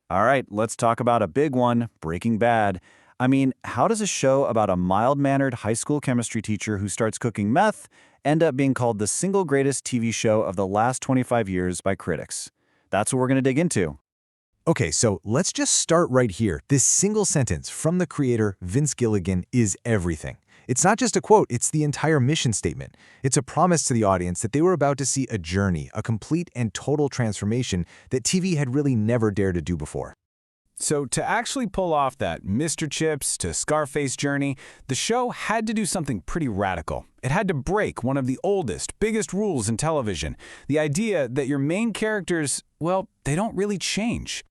All right, let's talk about a big one, Breaking Bad. I mean, how does a show about a mild-mannered high school chemistry teacher who starts cooking meth end up being called the single greatest TV show of the last 25 years by critics? That's what we're going to dig into. Okay, so let's just start right here. This single sentence from the creator, Vince Gilligan, is everything. It's not just a quote, it's the entire mission statement. It's a promise to the audience that they were about to see a journey, a complete and total transformation that TV had really never dared to do before. So to actually pull off that Mr. Chips to Scarface journey, the show had to do something pretty radical. It had to break one of the oldest, biggest rules in television, the idea that your main characters, well, they don't really change.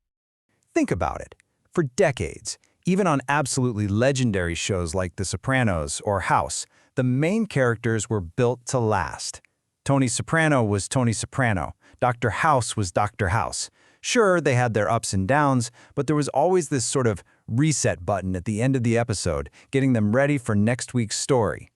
Think about it. For decades, even on absolutely legendary shows like The Sopranos or House, the main characters were built to last. Tony Soprano was Tony Soprano. Dr. House was Dr. House. Sure, they had their ups and downs, but there was always this sort of reset button at the end of the episode, getting them ready for next week's story.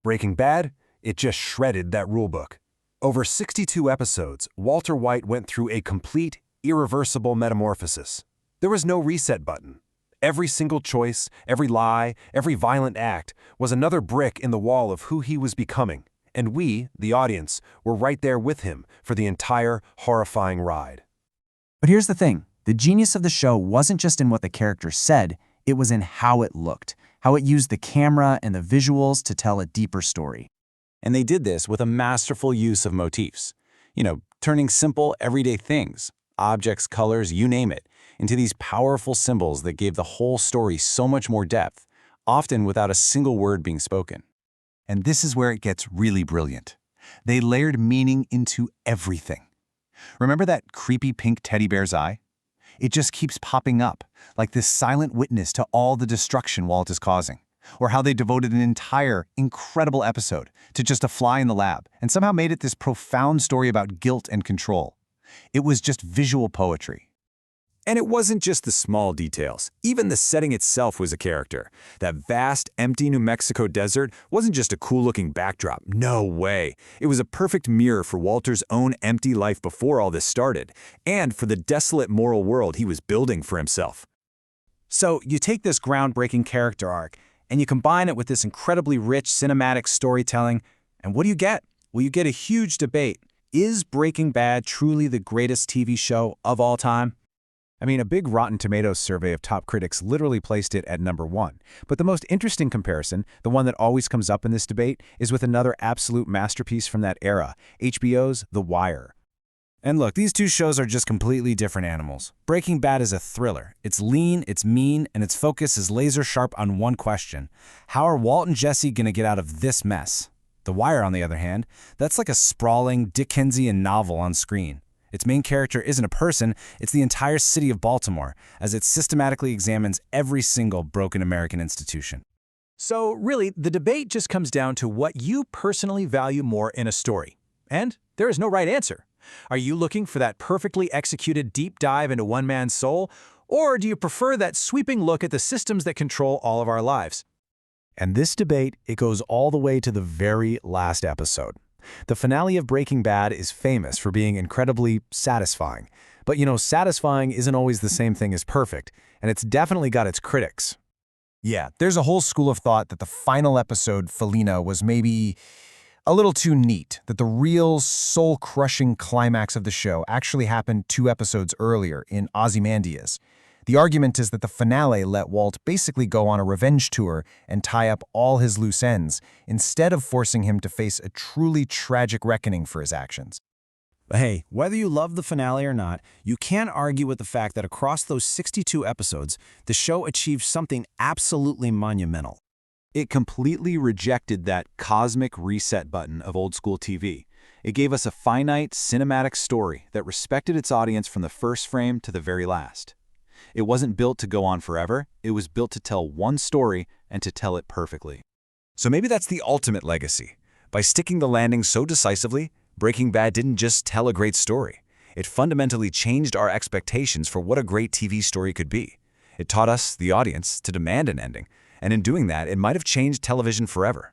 Breaking Bad, it just shredded that rulebook. Over 62 episodes, Walter White went through a complete, irreversible metamorphosis. There was no reset button. Every single choice, every lie, every violent act was another brick in the wall of who he was becoming, and we, the audience, were right there with him for the entire horrifying ride. But here's the thing. The genius of the show wasn't just in what the characters said, it was in how it looked, how it used the camera and the visuals to tell a deeper story. And they did this with a masterful use of motifs. Turning simple, everyday things, objects, colors, you name it, into these powerful symbols that gave the whole story so much more depth, often without a single word being spoken. And this is where it gets really brilliant. They layered meaning into everything. Remember that creepy pink teddy bear's eye? It just keeps popping up, like this silent witness to all the destruction Walt is causing. Or how they devoted an entire, incredible episode to just a fly in the lab, and somehow made it this profound story about guilt and control. It was just visual poetry. And it wasn't just the small details. Even the setting itself was a character. That vast, empty New Mexico desert wasn't just a cool-looking backdrop. No way. It was a perfect mirror for Walter's own empty life before all this started, and for the desolate moral world he was building for himself. So you take this groundbreaking character arc, and you combine it with this incredibly rich cinematic storytelling, and what do you get? Well, you get a huge debate. Is Breaking Bad truly the greatest TV show of all time? I mean, a big Rotten Tomatoes survey of top critics literally placed it at #1. But the most interesting comparison, the one that always comes up in this debate, is with another absolute masterpiece from that era, HBO's The Wire. And look, these two shows are just completely different animals. Breaking Bad is a thriller. It's lean, it's mean, and its focus is laser sharp on one question. How are Walt and Jesse gonna get out of this mess? The Wire, on the other hand, that's like a sprawling Dickensian novel on screen. Its main character isn't a person, it's the entire city of Baltimore, as it systematically examines every single broken American institution. So really, the debate just comes down to what you personally value more in a story. And there is no right answer. Are you looking for that perfectly executed deep dive into one man's soul, or do you prefer that sweeping look at the systems that control all of our lives? And this debate, it goes all the way to the very last episode. The finale of Breaking Bad is famous for being incredibly satisfying. But satisfying isn't always the same thing as perfect, and it's definitely got its critics. Yeah, there's a whole school of thought that the final episode, Felina, was maybe a little too neat, that the real soul-crushing climax of the show actually happened 2 episodes earlier in Ozymandias. The argument is that the finale let Walt basically go on a revenge tour and tie up all his loose ends, instead of forcing him to face a truly tragic reckoning for his actions. But hey, whether you love the finale or not, you can't argue with the fact that across those 62 episodes, the show achieved something absolutely monumental. It completely rejected that cosmic reset button of old-school TV. It gave us a finite, cinematic story that respected its audience from the first frame to the very last. It wasn't built to go on forever, it was built to tell one story and to tell it perfectly. So maybe that's the ultimate legacy. By sticking the landing so decisively, Breaking Bad didn't just tell a great story. It fundamentally changed our expectations for what a great TV story could be. It taught us, the audience, to demand an ending, and in doing that, it might have changed television forever.